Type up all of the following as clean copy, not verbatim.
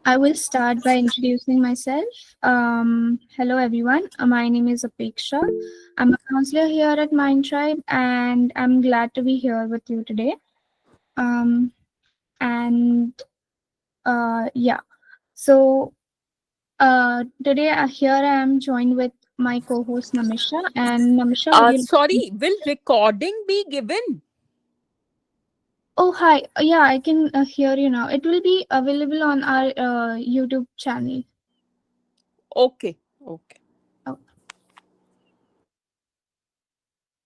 I will start by introducing myself. Hello, everyone. My name is Apeksha. I'm a counselor here at MindTribe, and I'm glad to be here with you today. Um, and yeah, so today here I am joined with my co-host Namisha. And Namisha, would you? Sorry, will recording be given? Oh, hi. Yeah, I can hear you now. It will be available on our YouTube channel. Okay, okay. Oh,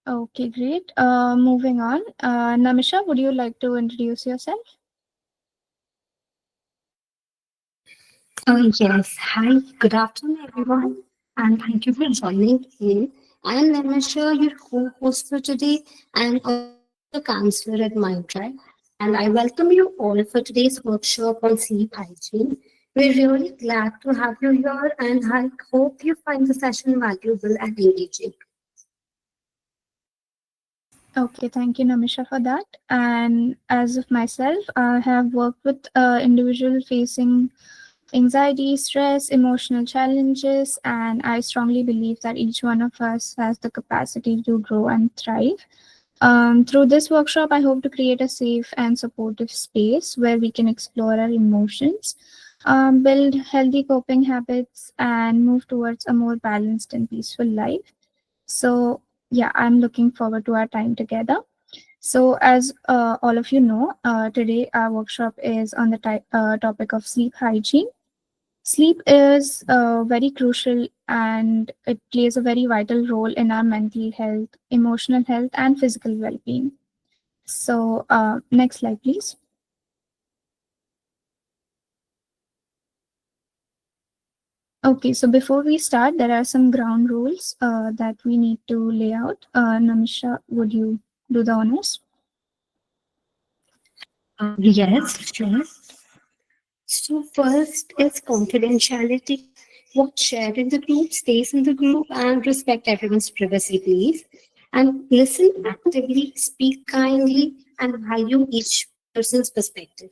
okay, great. Moving on. Namisha, would you like to introduce yourself? Yes. Hi, good afternoon, everyone, and thank you for joining in. I am Namasha, your co-host for today, and also the counselor at MindTribe. And I welcome you all for today's workshop on sleep hygiene. We're really glad to have you here, and I hope you find the session valuable and engaging. Okay, thank you, Namisha, for that. And as of myself, I have worked with individual facing anxiety, stress, emotional challenges, and I strongly believe that each one of us has the capacity to grow and thrive. Through this workshop, I hope to create a safe and supportive space where we can explore our emotions, build healthy coping habits, and move towards a more balanced and peaceful life. So, yeah, I'm looking forward to our time together. So, as all of you know, today our workshop is on the topic of sleep hygiene. Sleep is very crucial and it plays a very vital role in our mental health, emotional health, and physical well being. So, next slide, please. Okay, so before we start, there are some ground rules that we need to lay out. Namisha, would you do the honors? Yes, sure. So first is confidentiality. What's shared in the group stays in the group and respect everyone's privacy, please. And listen actively, speak kindly, and value each person's perspective.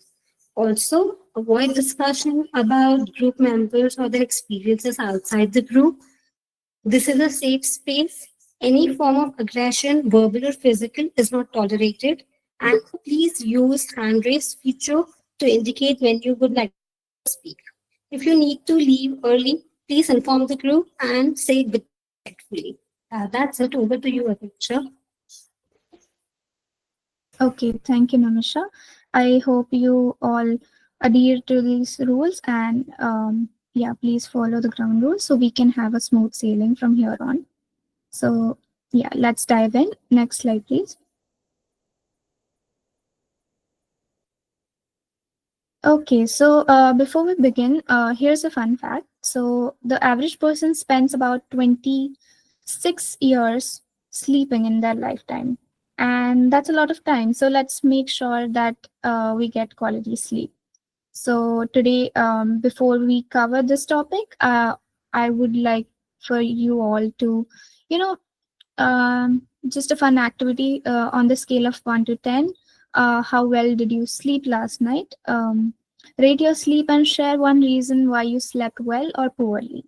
Also, avoid discussion about group members or their experiences outside the group. This is a safe space. Any form of aggression, verbal or physical, is not tolerated. And please use hand raise feature to indicate when you would like to speak. If you need to leave early, please inform the group and say goodbye respectfully. That's it. Over to you, Apeksha. Okay, thank you, Namisha. I hope you all adhere to these rules and yeah, please follow the ground rules so we can have a smooth sailing from here on. So, yeah, let's dive in. Next slide, please. Okay, so before we begin, here's a fun fact. So, the average person spends about 26 years sleeping in their lifetime, and that's a lot of time. So, let's make sure that we get quality sleep. So today, before we cover this topic, I would like for you all to, you know, just a fun activity on the scale of 1 to 10. How well did you sleep last night? Rate your sleep and share one reason why you slept well or poorly.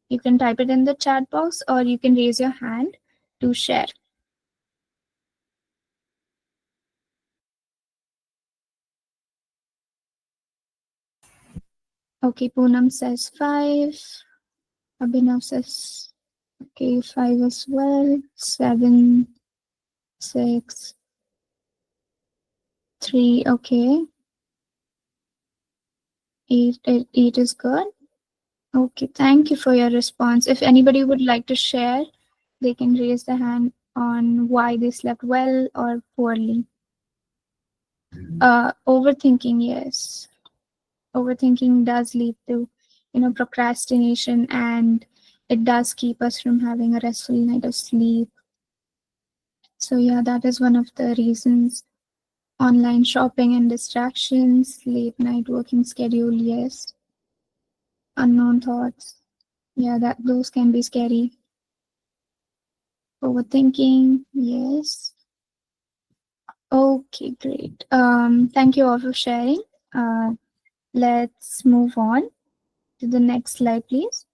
You can type it in the chat box or you can raise your hand to share. Okay, Poonam says 5. Abhinav says okay, 5 as well. 7, 6, 3. Okay, 8 is good. Okay, thank you for your response. If anybody would like to share, they can raise their hand on why they slept well or poorly. Overthinking, yes. Overthinking does lead to, procrastination, and it does keep us from having a restful night of sleep. So yeah, that is one of the reasons. Online shopping and distractions, late night working schedule, yes. Unknown thoughts, yeah, that those can be scary. Overthinking, yes. Okay, great. Thank you all for sharing. Let's move on to the next slide, please.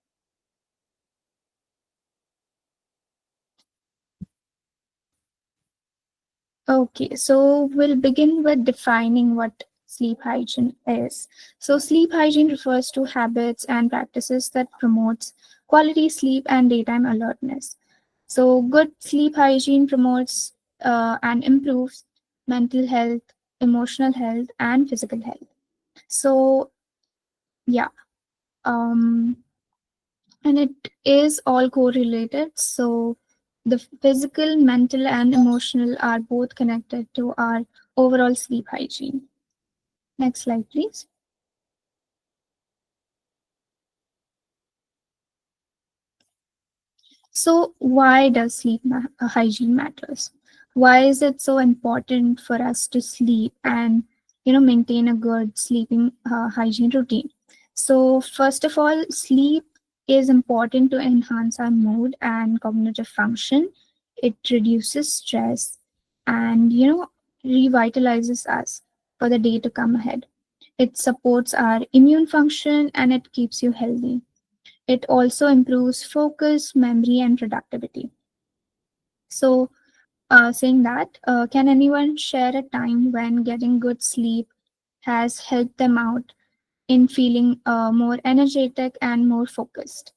Okay, so we'll begin with defining what sleep hygiene is. So sleep hygiene refers to habits and practices that promotes quality sleep and daytime alertness. So good sleep hygiene promotes and improves mental health, emotional health, and physical health. So yeah, um, and it is all correlated. So the physical, mental, and emotional are both connected to our overall sleep hygiene. Next slide, please. So why does hygiene matters? Why is it so important for us to sleep and maintain a good sleeping hygiene routine? So first of all, sleep is important to enhance our mood and cognitive function. It reduces stress and revitalizes us for the day to come ahead. It supports our immune function and it keeps you healthy. It also improves focus, memory, and productivity. So, saying that, can anyone share a time when getting good sleep has helped them out in feeling more energetic and more focused?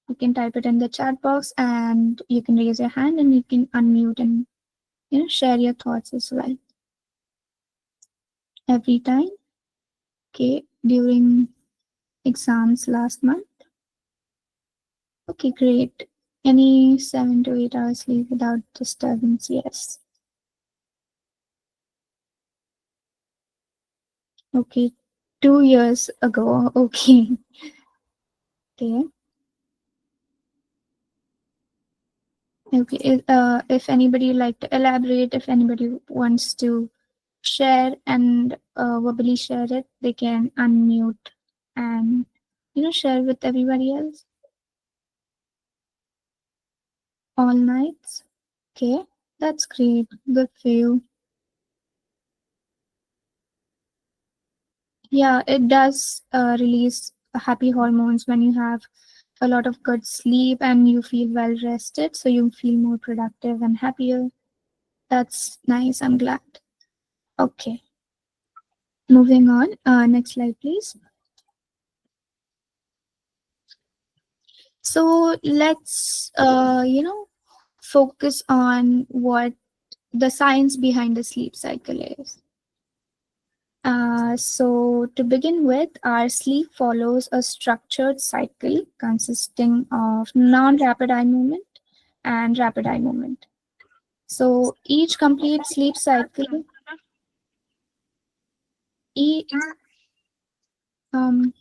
You can type it in the chat box, and you can raise your hand, and you can unmute and share your thoughts as well. Every time, okay, during exams last month. Okay, great. Any 7 to 8 hours sleep without disturbance? Yes. Okay, 2 years ago. Okay, okay, okay. If anybody like to elaborate, if anybody wants to share and verbally share it, they can unmute and share with everybody else. All nights. Okay, that's great. Good for you. Yeah, it does release happy hormones when you have a lot of good sleep and you feel well rested, so you feel more productive and happier. That's nice. I'm glad. Okay, moving on. Next slide, please. So let's, focus on what the science behind the sleep cycle is. So to begin with, our sleep follows a structured cycle consisting of non-rapid eye movement and rapid eye movement. So each complete sleep cycle, e um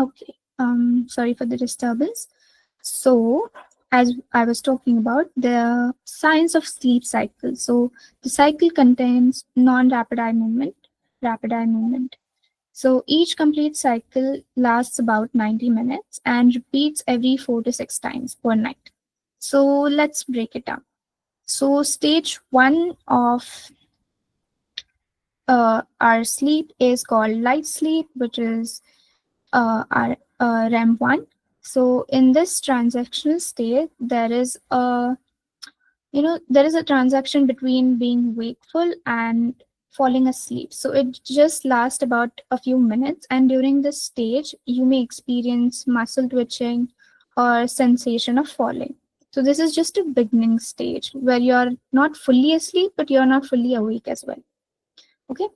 okay, sorry for the disturbance. So as I was talking about the science of sleep cycle. So the cycle contains non-rapid eye movement, rapid eye movement. So each complete cycle lasts about 90 minutes and repeats every 4 to 6 times per night. So let's break it down. So stage one of our sleep is called light sleep, which is our REM1. So in this transactional state, there is a transaction between being wakeful and falling asleep. So it just lasts about a few minutes, and during this stage, you may experience muscle twitching or sensation of falling. So this is just a beginning stage where you're not fully asleep, but you're not fully awake as well. Okay.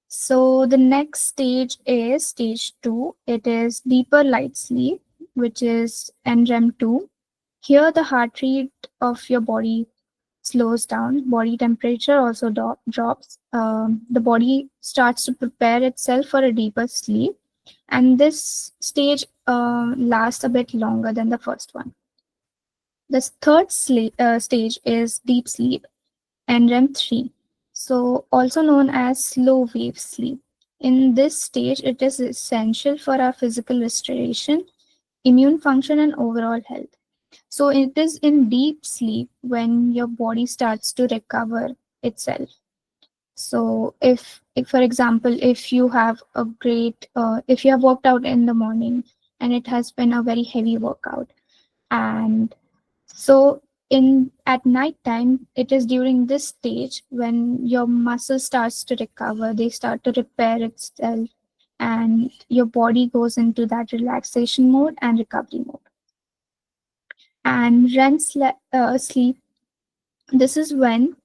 So the next stage is stage two. It is deeper light sleep, which is NREM2. Here, the heart rate of your body slows down, body temperature also drops. The body starts to prepare itself for a deeper sleep, and this stage lasts a bit longer than the first one. The third stage is deep sleep, NREM3, so also known as slow wave sleep. In this stage, it is essential for our physical restoration, immune function, and overall health. So it is in deep sleep when your body starts to recover itself. So if for example, if you have worked out in the morning and it has been a very heavy workout, and so in at night time, it is during this stage when your muscle starts to recover, they start to repair itself, and your body goes into that relaxation mode and recovery mode. And sleep, this is when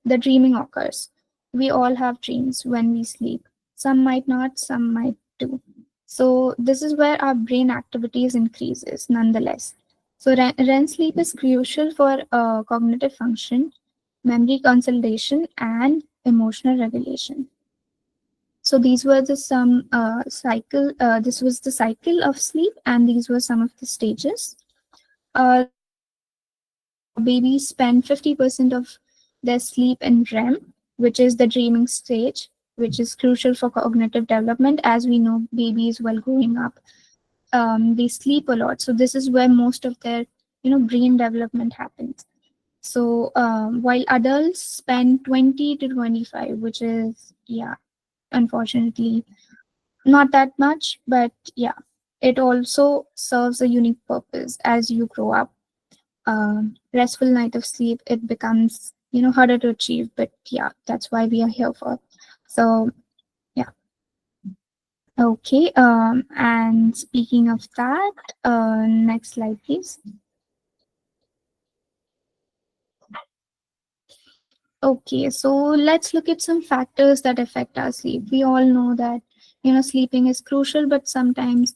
the dreaming occurs. We all have dreams when we sleep. Some might not, some might do. So this is where our brain activities increases nonetheless. So REM sleep is crucial for cognitive function, memory consolidation, and emotional regulation. So these were the some cycle. This was the cycle of sleep, and these were some of the stages. Babies spend 50% of their sleep in REM, which is the dreaming stage, which is crucial for cognitive development. As we know, babies while growing up, they sleep a lot. So this is where most of their, brain development happens. So while adults spend 20 to 25, which is, yeah, unfortunately not that much, but yeah, it also serves a unique purpose as you grow up. Restful night of sleep, it becomes, harder to achieve, but yeah, that's why we are here for. So yeah. Okay. And speaking of that, next slide, please. Okay, so let's look at some factors that affect our sleep. We all know that, sleeping is crucial, but sometimes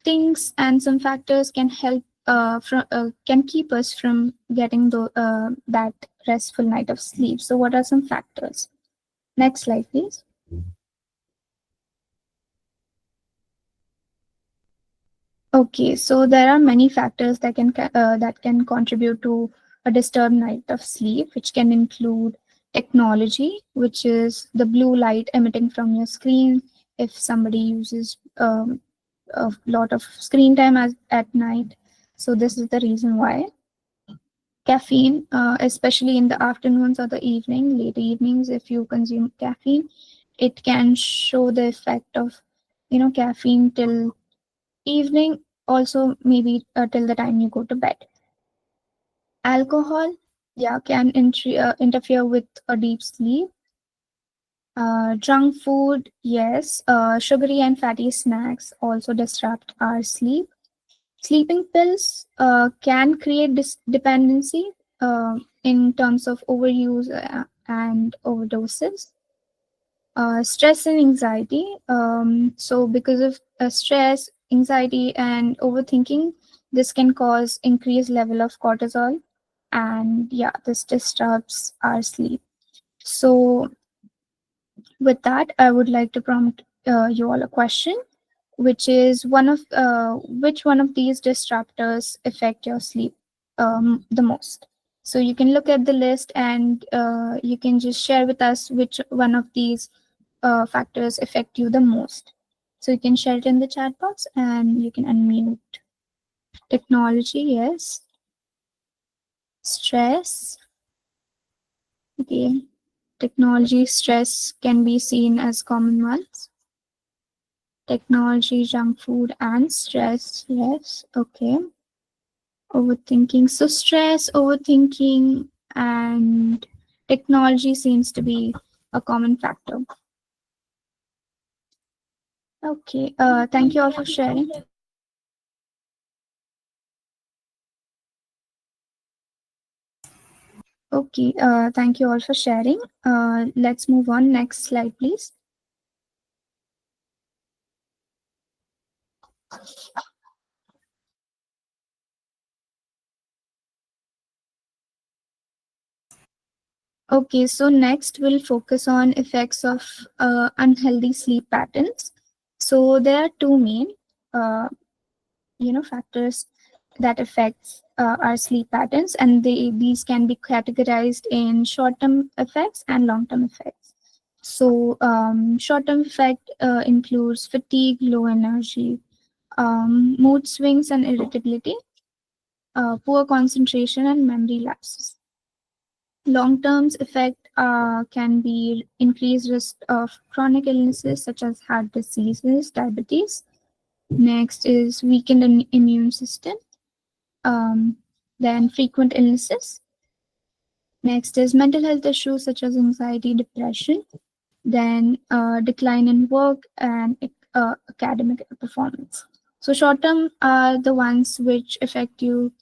things and some factors can help can keep us from getting that restful night of sleep. So what are some factors? Next slide, please. Okay, so there are many factors that can contribute to a disturbed night of sleep, which can include technology, which is the blue light emitting from your screen. If somebody uses a lot of screen time at night, so this is the reason why. Caffeine, especially in the afternoons or the late evenings, if you consume caffeine, it can show the effect of, caffeine till evening, also maybe till the time you go to bed. Alcohol, yeah, can interfere with a deep sleep. Junk food, yes. Sugary and fatty snacks also disrupt our sleep. Sleeping pills can create dependency in terms of overuse and overdoses. Stress and anxiety. So, because of stress, anxiety, and overthinking, this can cause increased level of cortisol, and yeah, this disturbs our sleep. So, with that, I would like to prompt you all a question, which is which one of these disruptors affect your sleep the most? So you can look at the list and you can just share with us which one of these factors affect you the most. So you can share it in the chat box and you can unmute. Technology, yes. Stress, okay. Technology, stress can be seen as common ones. Technology, junk food, and stress, yes, okay. Overthinking. So stress, overthinking, and technology seems to be a common factor. Okay. Thank you all for sharing. Okay. Thank you all for sharing. Let's move on. Next slide, please. Okay. So next we'll focus on effects of unhealthy sleep patterns. So there are two main, uh, factors that affects our sleep patterns, and these can be categorized in short-term effects and long-term effects. So short-term effect includes fatigue, low energy, mood swings, and irritability. poor concentration, and memory lapses. Long-term effect can be increased risk of chronic illnesses such as heart diseases, diabetes. Next is weakened immune system. Um, then frequent illnesses. Next is mental health issues such as anxiety, depression. Then decline in work and academic performance. So short term are the ones which affect you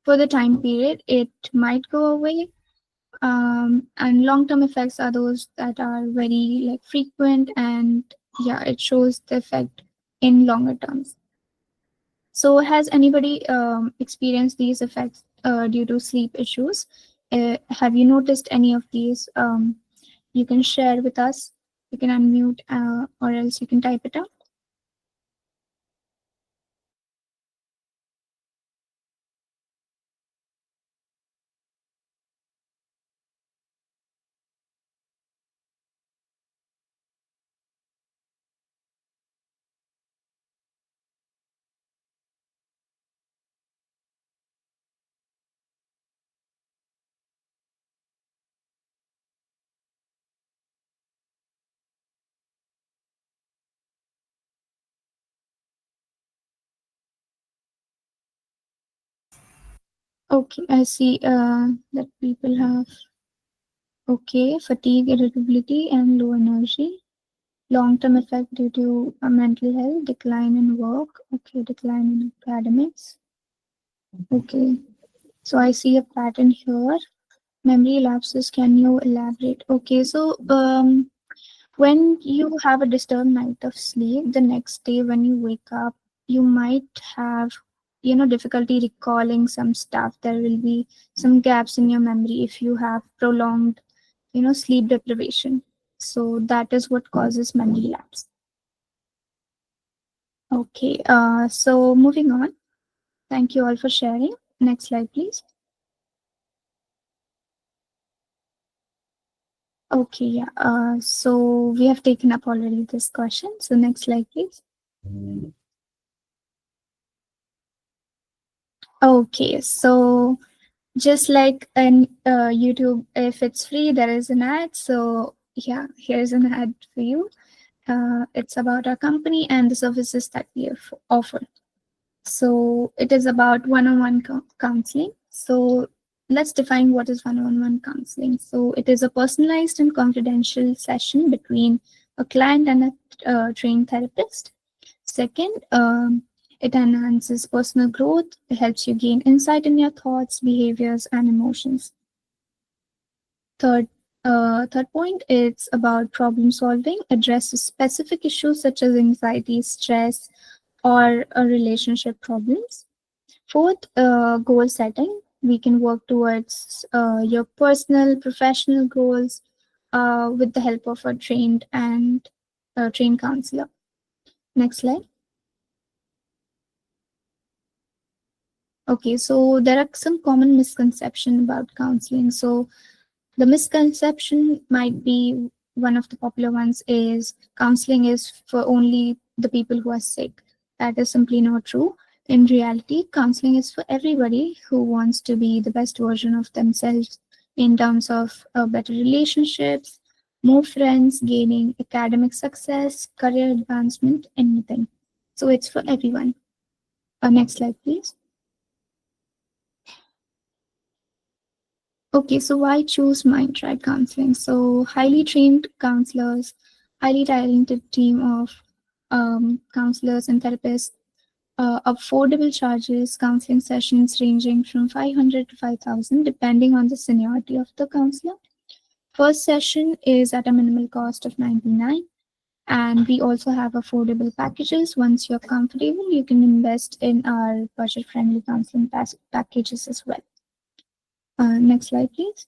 for the time period. It might go away, and long term effects are those that are very like frequent, and yeah, it shows the effect in longer terms. So has anybody experienced these effects due to sleep issues? Have you noticed any of these? You can share with us. You can unmute, or else you can type it out. Okay, I see that people have fatigue, irritability, and low energy. Long-term effect due to mental health, decline in work. Okay, decline in academics. Okay, so I see a pattern here. Memory lapses. Can you elaborate? Okay, so when you have a disturbed night of sleep, the next day when you wake up, you might have, difficulty recalling some stuff. There will be some gaps in your memory if you have prolonged, sleep deprivation. So that is what causes memory lapse. Okay, so moving on. Thank you all for sharing. Next slide, please. Okay, yeah. So we have taken up already this question. So next slide, please. Okay, so just like in YouTube, if it's free, there is an ad. So yeah, here's an ad for you. It's about our company and the services that we offer. So it is about one-on-one counseling. So let's define what is one-on-one counseling. So it is a personalized and confidential session between a client and a trained therapist. Second, it enhances personal growth. It helps you gain insight in your thoughts, behaviors, and emotions. Third point, it's about problem solving, addresses specific issues such as anxiety, stress, or relationship problems. Fourth, goal setting. We can work towards your personal, professional goals with the help of a trained counselor. Next slide. Okay, so there are some common misconceptions about counseling. So the misconception might be one of the popular ones is counseling is for only the people who are sick. That is simply not true. In reality, counseling is for everybody who wants to be the best version of themselves in terms of better relationships, more friends, gaining academic success, career advancement, anything. So it's for everyone. Next slide, please. Okay, so why choose MindTribe counseling? So highly trained counselors, highly talented team of counselors and therapists, affordable charges, counseling sessions ranging from 500 to 5,000 depending on the seniority of the counselor. First session is at a minimal cost of 99, and we also have affordable packages. Once you're comfortable, you can invest in our budget-friendly counseling packages as well. Next slide, please.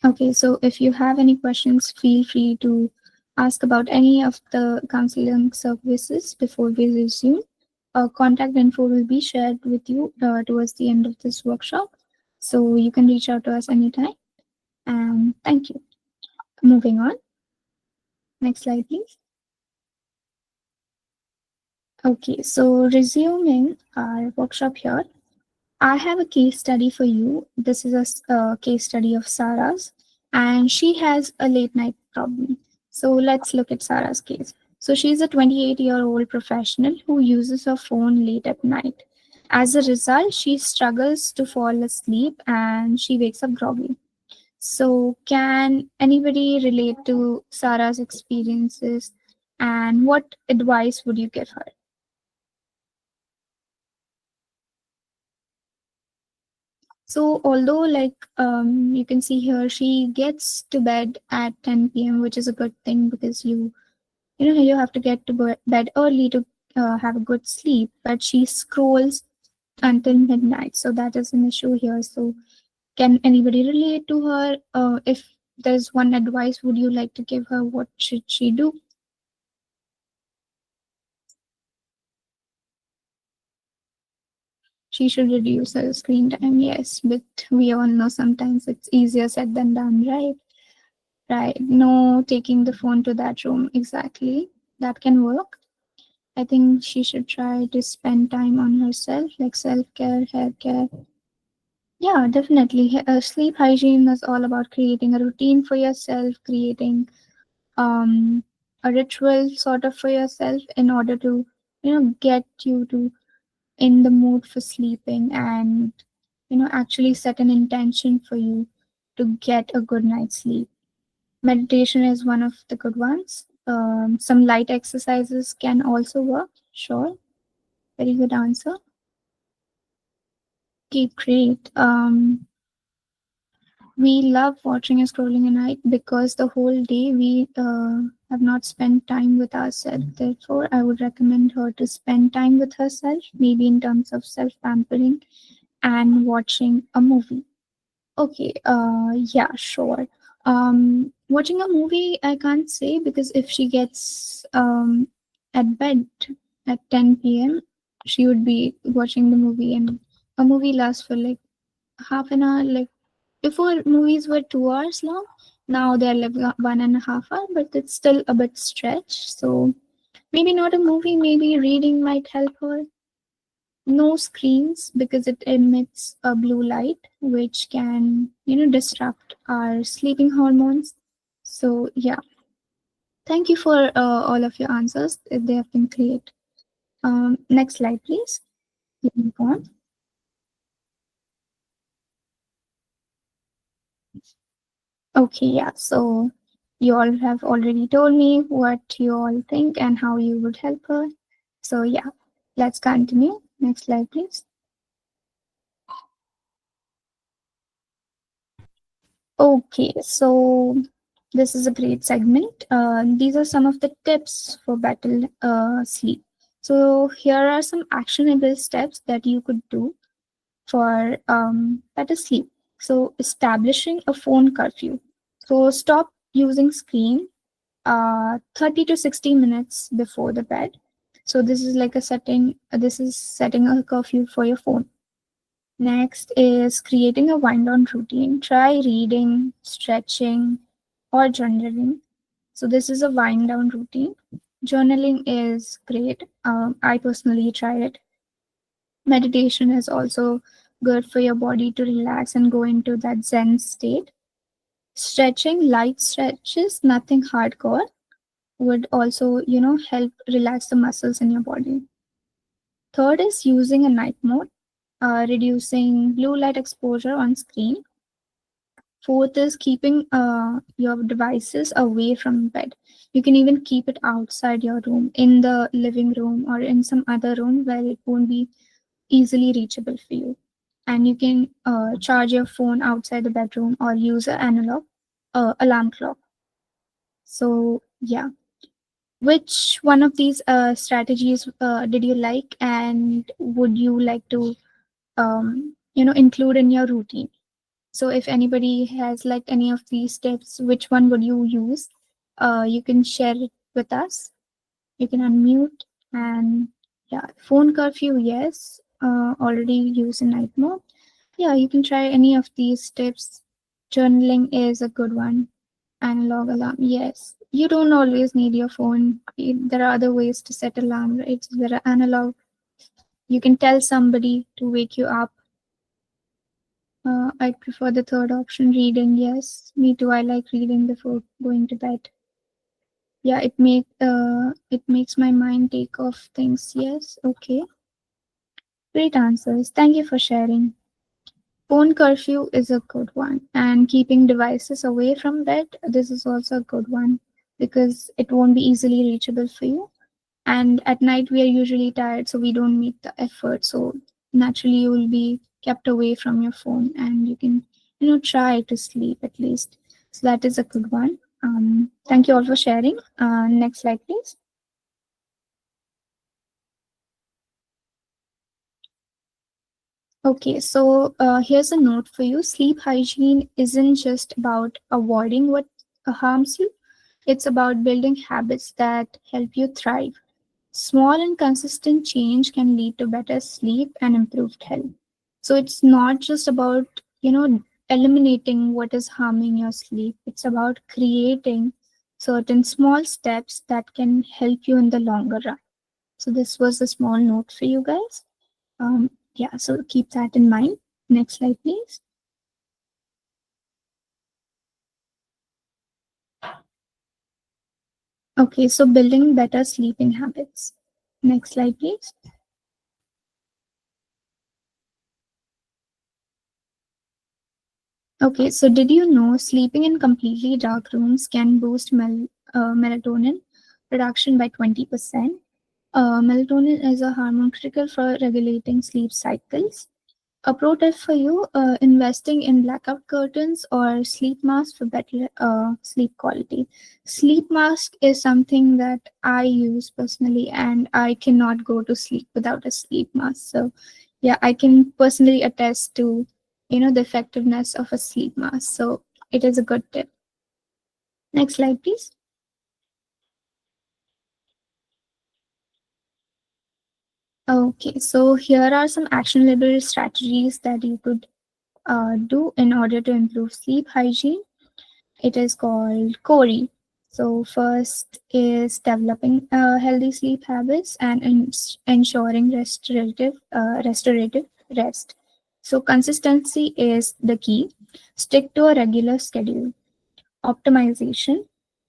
Okay, so if you have any questions, feel free to ask about any of the counseling services before we resume. Our contact info will be shared with you towards the end of this workshop, so you can reach out to us anytime. And thank you. Moving on. Next slide, please. Okay, so resuming our workshop here, I have a case study for you. This is a case study of Sarah's, and she has a late night problem. So let's look at Sarah's case. So she's a 28-year-old professional who uses her phone late at night. As a result, she struggles to fall asleep and she wakes up groggy. So, can anybody relate to Sarah's experiences, and what advice would you give her? So, although you can see here, she gets to bed at 10 p.m., which is a good thing because you have to get to bed early to have a good sleep. But she scrolls until midnight, so that is an issue here. So, can anybody relate to her? If there's one advice, would you like to give her? What should she do? She should reduce her screen time, yes, but we all know sometimes it's easier said than done, right? Right. No taking the phone to that room, exactly. That can work. I think she should try to spend time on herself, like self care, hair care. Yeah, definitely. Sleep hygiene is all about creating a routine for yourself, creating um, a ritual sort of for yourself in order to, get you to in the mood for sleeping and actually set an intention for you to get a good night's sleep. Meditation is one of the good ones. Some light exercises can also work. Sure, very good answer. Okay, great. We love watching and scrolling at night because the whole day we have not spent time with ourselves. Therefore, I would recommend her to spend time with herself, maybe in terms of self pampering and watching a movie. Okay, yeah, sure. Watching a movie, I can't say because if she gets at bed at 10 p.m., she would be watching the movie, and a movie lasts for like half an hour. Like before, movies were 2 hours long. Now they're like 1.5 hours, but it's still a bit stretched. So maybe not a movie, maybe reading might help her. No screens because it emits a blue light which can disrupt our sleeping hormones. So yeah, thank you for all of your answers. They have been great. Next slide please. Move on. Okay, yeah, so you all have already told me what you all think and how you would help her. So yeah, let's continue. Next slide please. Okay, so this is a great segment. These are some of the tips for better sleep. So here are some actionable steps that you could do for better sleep. So establishing a phone curfew. So stop using screen 30 to 60 minutes before the bed. So this is like a setting. This is setting a curfew for your phone. Next is creating a wind down routine. Try reading, stretching, or journaling. So, this is a wind down routine. Journaling is great. I personally tried it. Meditation is also good for your body to relax and go into that Zen state. Stretching, light stretches, nothing hardcore, would also, help relax the muscles in your body. Third is using a night mode, reducing blue light exposure on screen. Fourth is keeping your devices away from bed. You can even keep it outside your room, in the living room or in some other room where it won't be easily reachable for you. And you can charge your phone outside the bedroom or use an analog alarm clock. So, yeah. Which one of these strategies did you like and would you like to include in your routine? So if anybody has like any of these tips, which one would you use? You can share it with us. You can unmute and yeah, phone curfew, yes. Already use in night mode. Yeah, you can try any of these tips. Journaling is a good one. Analog alarm, yes. You don't always need your phone. There are other ways to set alarm, right? There are analog. You can tell somebody to wake you up. I prefer the third option, reading. Yes, me too. I like reading before going to bed. Yeah, it makes my mind take off things. Yes, okay. Great answers. Thank you for sharing. Phone curfew is a good one, and keeping devices away from bed. This is also a good one because it won't be easily reachable for you. And at night we are usually tired, so we don't make the effort. So naturally, you will be kept away from your phone, and you can try to sleep at least. So that is a good one. Thank you all for sharing. Next slide, please. Okay, so here's a note for you. Sleep hygiene isn't just about avoiding what harms you, it's about building habits that help you thrive. Small and consistent change can lead to better sleep and improved health. So it's not just about, eliminating what is harming your sleep. It's about creating certain small steps that can help you in the longer run. So this was a small note for you guys. Yeah, so keep that in mind. Next slide, please. Okay, so building better sleeping habits. Next slide, please. Okay, so did you know sleeping in completely dark rooms can boost melatonin production by 20%? Melatonin is a hormone critical for regulating sleep cycles. A pro tip for you, investing in blackout curtains or sleep masks for better sleep quality. Sleep mask is something that I use personally, and I cannot go to sleep without a sleep mask. So, yeah, I can personally attest to, the effectiveness of a sleep mask. So, it is a good tip. Next slide, please. Okay, so here are some actionable strategies that you could do in order to improve sleep hygiene. It is called CORI. So first is developing healthy sleep habits and ensuring restorative rest. So consistency is the key. Stick to a regular schedule. Optimization.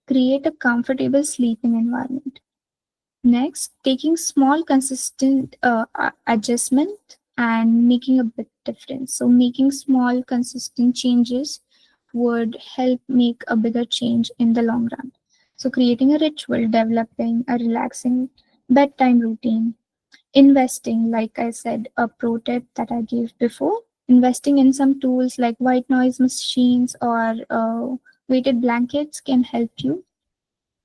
Create a comfortable sleeping environment. Next, taking small, consistent adjustment and making a big difference. So, making small, consistent changes would help make a bigger change in the long run. So, creating a ritual, developing a relaxing bedtime routine, investing, like I said, a pro tip that I gave before, investing in some tools like white noise machines or weighted blankets can help you.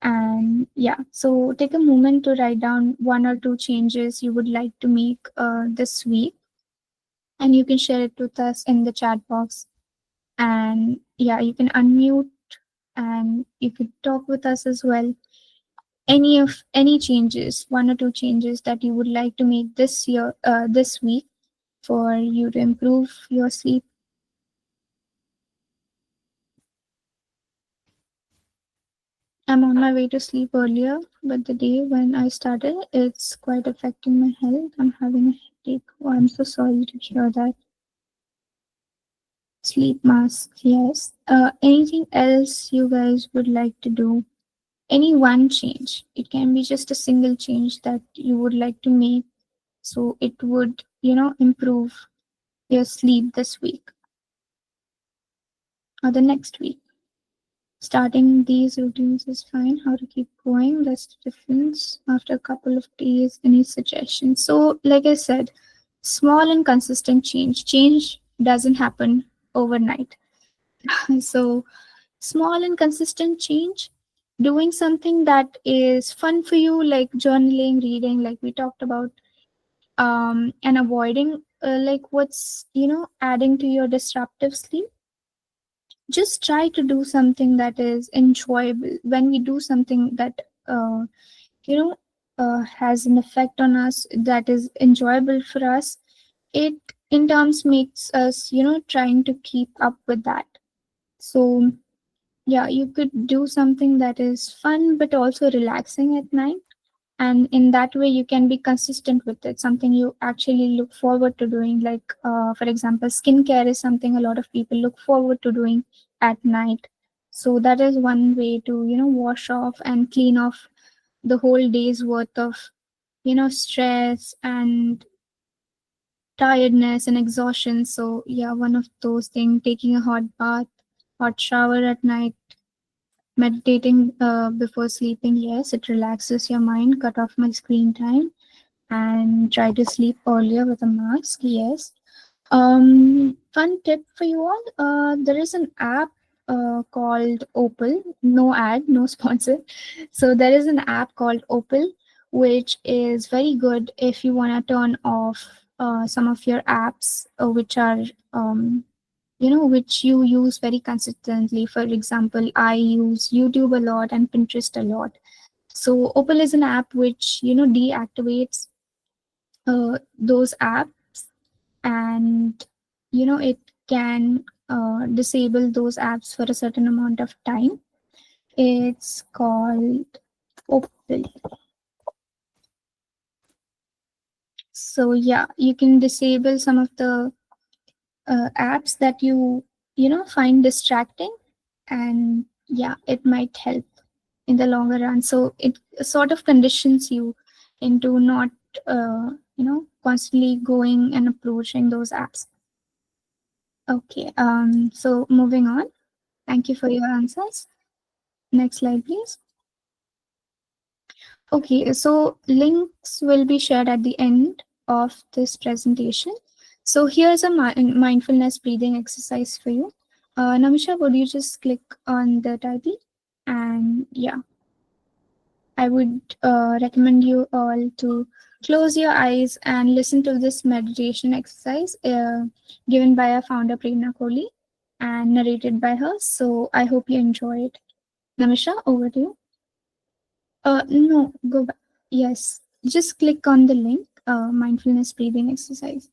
And yeah, so take a moment to write down one or two changes you would like to make this week, and you can share it with us in the chat box. And yeah, you can unmute and you could talk with us as well. Any changes, one or two changes that you would like to make this week for you to improve your sleep. I'm on my way to sleep earlier, but the day when I started, it's quite affecting my health. I'm having a headache. Oh, I'm so sorry to hear that. Sleep mask, yes. Anything else you guys would like to do? Any one change. It can be just a single change that you would like to make so it would, improve your sleep this week or the next week. Starting these routines is fine. How to keep going? That's the difference after a couple of days. Any suggestions? So, like I said, small and consistent change. Change doesn't happen overnight. So, small and consistent change, doing something that is fun for you, like journaling, reading, like we talked about, and avoiding like what's adding to your disruptive sleep. Just try to do something that is enjoyable. When we do something that you know has an effect on us, that is enjoyable for us, it in terms makes us trying to keep up with that. So yeah, you could do something that is fun but also relaxing at night. And in that way, you can be consistent with it, something you actually look forward to doing. Like, for example, skincare is something a lot of people look forward to doing at night. So that is one way to, wash off and clean off the whole day's worth of, stress and tiredness and exhaustion. So yeah, one of those things, taking a hot bath, hot shower at night, meditating before sleeping. Yes, it relaxes your mind. Cut off my screen time and try to sleep earlier with a mask. Yes. Fun tip for you all. There is an app called Opal. No ad, no sponsor. So there is an app called Opal, which is very good if you want to turn off some of your apps which are which you use very consistently. For example, I use YouTube a lot and Pinterest a lot. So Opal is an app which deactivates those apps, and it can disable those apps for a certain amount of time. It's called Opal. So yeah, you can disable some of the apps that you find distracting, and yeah, it might help in the longer run. So it sort of conditions you into not constantly going and approaching those apps. Okay, so moving on. Thank you for your answers. Next slide, please. Okay, so links will be shared at the end of this presentation. So here's a mindfulness breathing exercise for you. Namisha, would you just click on the title? And yeah, I would recommend you all to close your eyes and listen to this meditation exercise given by our founder Prerna Kohli and narrated by her. So I hope you enjoy it. Namisha, over to you. No, go back. Yes, just click on the link, mindfulness breathing exercise.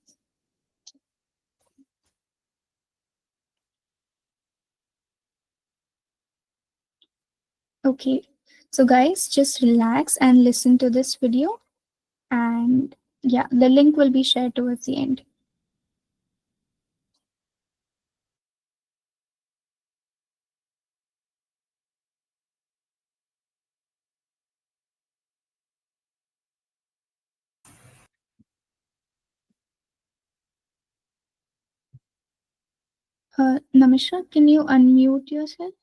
Okay, so guys, just relax and listen to this video. And yeah, the link will be shared towards the end. Namisha, can you unmute yourself?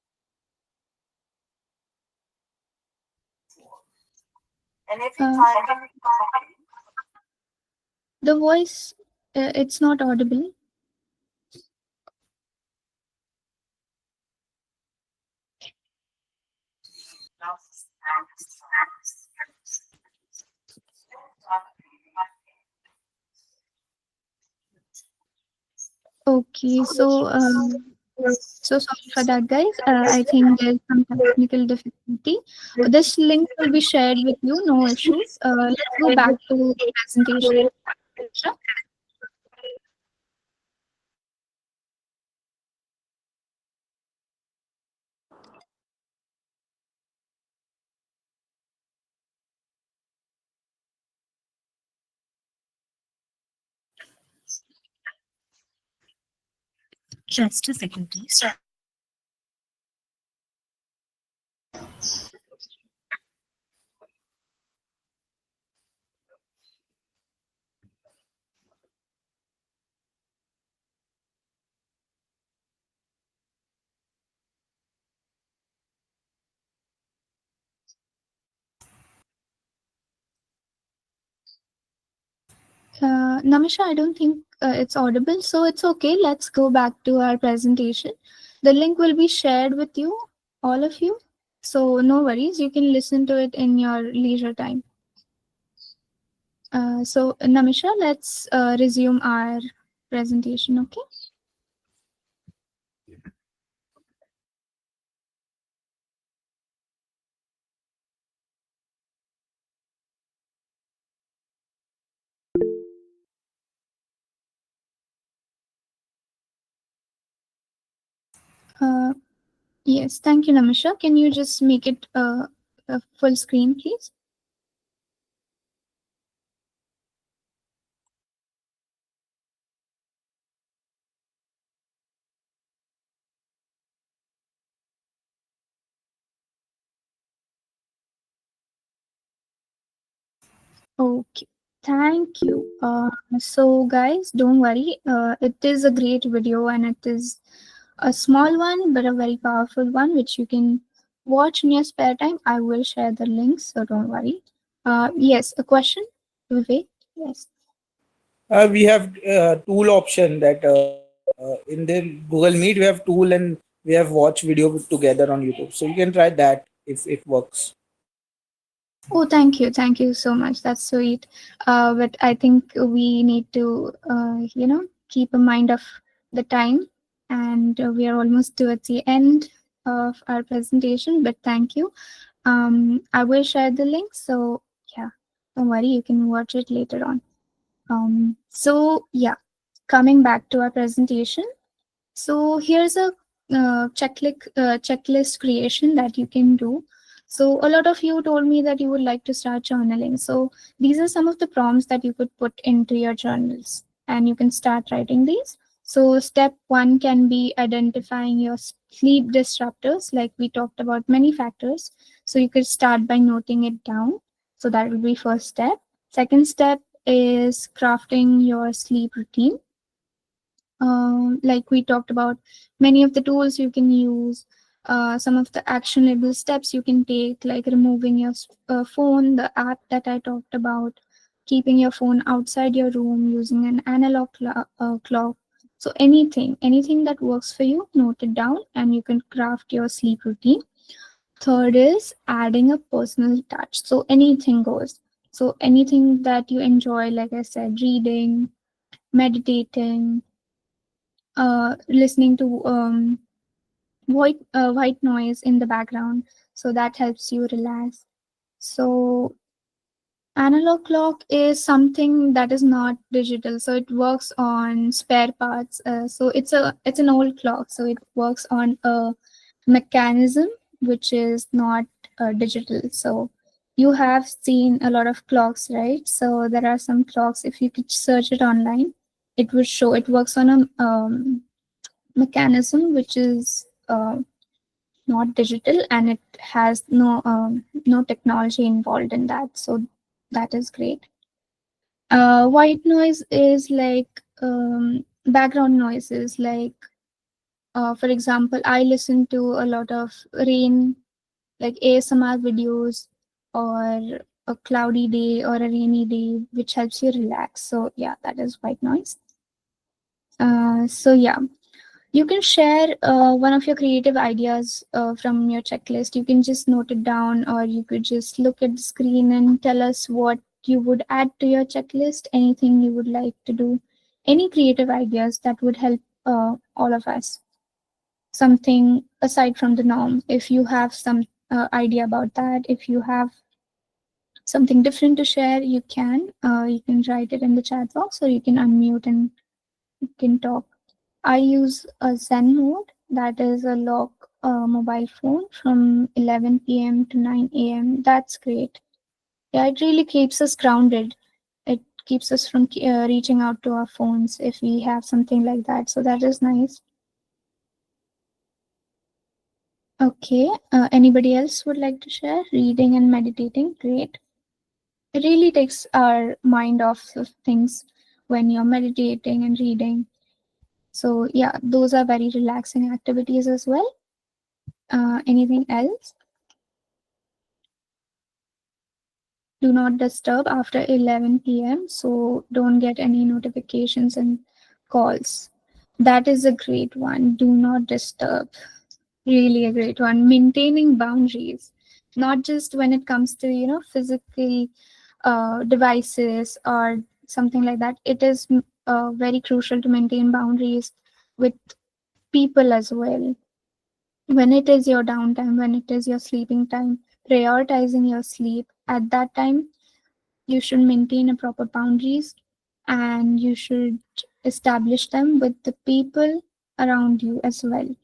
Uh, the voice, it's not audible. Okay, so sorry for that, guys. I think there's some technical difficulty. This link will be shared with you, no issues. Let's go back to the presentation. Sure. Just a second, please. Namisha, I don't think it's audible, so it's okay. Let's go back to our presentation. The link will be shared with you, all of you. So no worries, you can listen to it in your leisure time. So Namisha, let's resume our presentation, okay? Uh, Yes, thank you, Namisha. Can you just make it a full screen, please? Okay, thank you. So, guys, don't worry. It is a great video and it is a small one, but a very powerful one, which you can watch in your spare time. I will share the links, so don't worry. Yes, a question, Vivek? Yes. We have tool option that in the Google Meet we have tool and we have watch video together on YouTube. So you can try that if it works. Oh, thank you. Thank you so much. That's sweet. But I think we need to, keep a mind of the time. And we are almost towards the end of our presentation. But thank you. I will share the link. So, yeah, don't worry. You can watch it later on. So, yeah, coming back to our presentation. So here's a checklist creation that you can do. So a lot of you told me that you would like to start journaling. So these are some of the prompts that you could put into your journals, and you can start writing these. So step one can be identifying your sleep disruptors, like we talked about many factors. So you could start by noting it down. So that will be first step. Second step is crafting your sleep routine, like we talked about many of the tools you can use, some of the actionable steps you can take, like removing your phone, the app that I talked about, keeping your phone outside your room, using an analog clock. So anything that works for you, note it down and you can craft your sleep routine. Third is adding a personal touch, so anything goes. So anything that you enjoy, like I said, reading, meditating, listening to white noise in the background, so that helps you relax. So analog clock is something that is not digital, so it works on spare parts. So it's an old clock, so it works on a mechanism which is not digital. So you have seen a lot of clocks, right? So there are some clocks, if you could search it online, it would show it works on a mechanism which is not digital, and it has no technology involved in that, so that is great. White noise is like background noises, like for example, I listen to a lot of rain, like ASMR videos, or a cloudy day or a rainy day, which helps you relax. So yeah, that is white noise. So yeah, you can share one of your creative ideas from your checklist. You can just note it down, or you could just look at the screen and tell us what you would add to your checklist, anything you would like to do, any creative ideas that would help all of us. Something aside from the norm. If you have some idea about that, if you have something different to share, you can write it in the chat box, or you can unmute and you can talk. I use a Zen mode, that is a lock mobile phone from 11 p.m. to 9 a.m. That's great. Yeah, it really keeps us grounded. It keeps us from reaching out to our phones if we have something like that. So that is nice. Okay. Anybody else would like to share? Reading and meditating. Great. It really takes our mind off of things when you're meditating and reading. So yeah, those are very relaxing activities as well. Anything else? Do not disturb after 11 p.m. So don't get any notifications and calls. That is a great one. Do not disturb. Really a great one. Maintaining boundaries, not just when it comes to, physical devices or something like that. It is very crucial to maintain boundaries with people as well. When it is your downtime, when it is your sleeping time, prioritizing your sleep at that time, you should maintain a proper boundaries, and you should establish them with the people around you as well.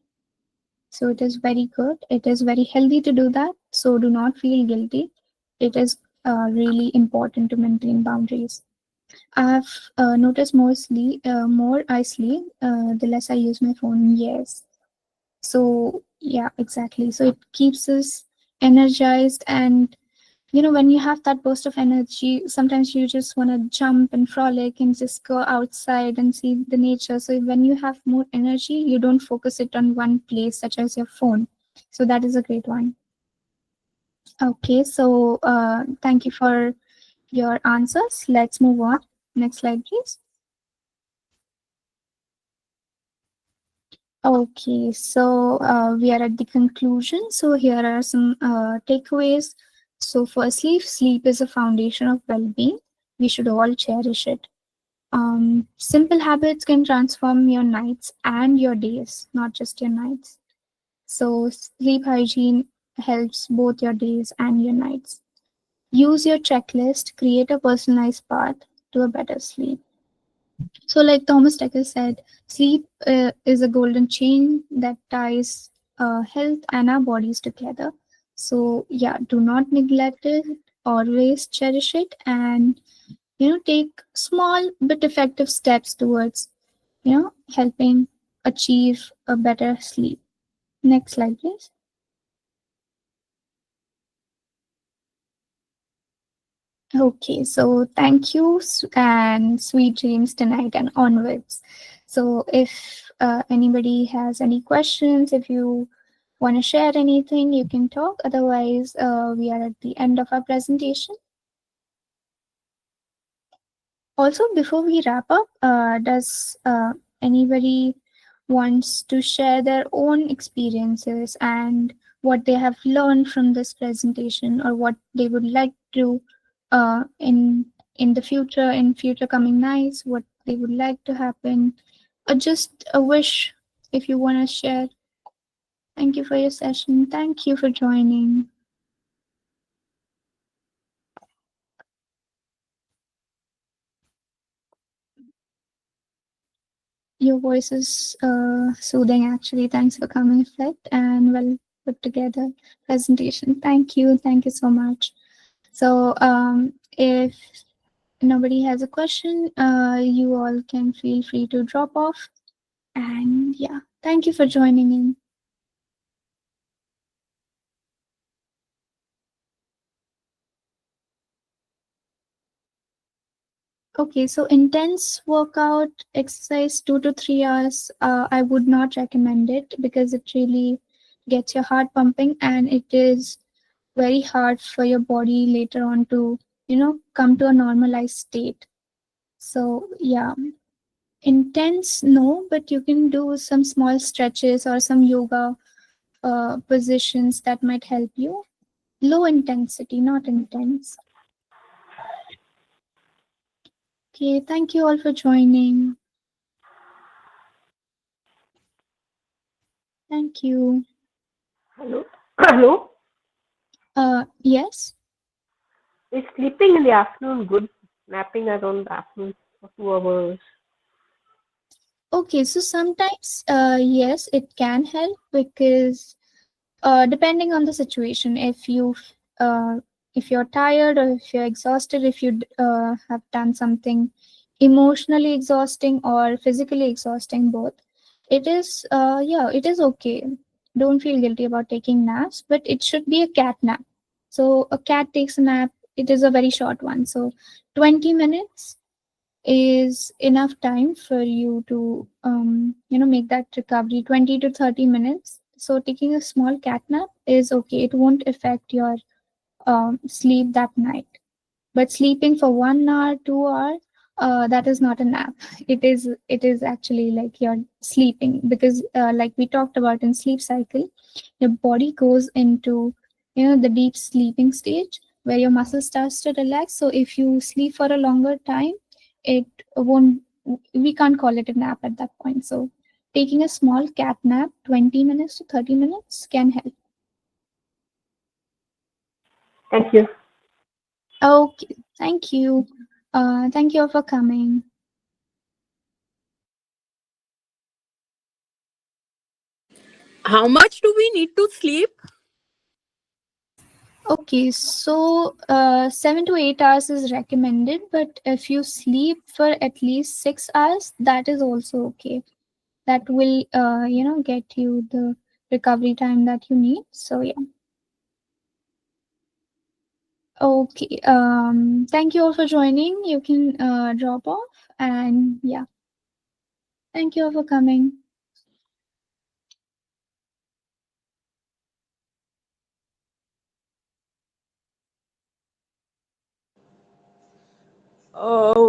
So it is very good. It is very healthy to do that. So do not feel guilty. It is really important to maintain boundaries. I've noticed more I sleep, the less I use my phone. Yes. So yeah, exactly. So it keeps us energized, and when you have that burst of energy, sometimes you just want to jump and frolic and just go outside and see the nature. So when you have more energy, you don't focus it on one place, such as your phone. So that is a great one. Okay, so thank you for your answers. Let's move on. Next slide, please. Okay, so we are at the conclusion. So here are some takeaways. So firstly, sleep is a foundation of well-being. We should all cherish it. Simple habits can transform your nights and your days, not just your nights. So sleep hygiene helps both your days and your nights. Use your checklist, create a personalized path to a better sleep. So, like Thomas Dekker said, sleep is a golden chain that ties health and our bodies together. So, yeah, do not neglect it. Always cherish it, and take small but effective steps towards helping achieve a better sleep. Next slide, please. Okay, so thank you and sweet dreams tonight and onwards. So, if anybody has any questions, if you want to share anything, you can talk. Otherwise, we are at the end of our presentation. Also, before we wrap up, does anybody wants to share their own experiences and what they have learned from this presentation, or what they would like to in the future, in future coming nights, what they would like to happen, or just a wish if you want to share. Thank you for your session. Thank you for joining. Your voice is soothing, actually. Thanks for coming, Effect, and well put together presentation. Thank you. Thank you so much. So, if nobody has a question, you all can feel free to drop off. And yeah, thank you for joining in. Okay, so intense workout exercise, 2 to 3 hours, I would not recommend it because it really gets your heart pumping, and it is very hard for your body later on to come to a normalized state. So yeah, intense no, but you can do some small stretches or some yoga positions that might help you. Low intensity, not intense. Okay, thank you all for joining. Thank you. Hello? Hello? Yes. Is sleeping in the afternoon good? Napping around the afternoon for 2 hours. Okay, so sometimes yes, it can help because depending on the situation, uh, if you're tired, or if you're exhausted, if you have done something emotionally exhausting or physically exhausting, both, it is okay. Don't feel guilty about taking naps, but it should be a cat nap. So a cat takes a nap, it is a very short one, so 20 minutes is enough time for you to make that recovery. 20 to 30 minutes, so taking a small cat nap is okay. It won't affect your sleep that night. But sleeping for 1 hour, 2 hour, that is not a nap. It is actually like you're sleeping, because like we talked about in sleep cycle, your body goes into the deep sleeping stage where your muscle starts to relax. So if you sleep for a longer time, it won't we can't call it a nap at that point. So taking a small cat nap, 20 minutes to 30 minutes, can help. Thank you. Okay, thank you. Thank you all for coming. How much do we need to sleep? Okay, so 7 to 8 hours is recommended, but if you sleep for at least 6 hours, that is also okay. That will, get you the recovery time that you need. So yeah. Okay. Thank you all for joining. You can drop off, and yeah, thank you all for coming. Oh,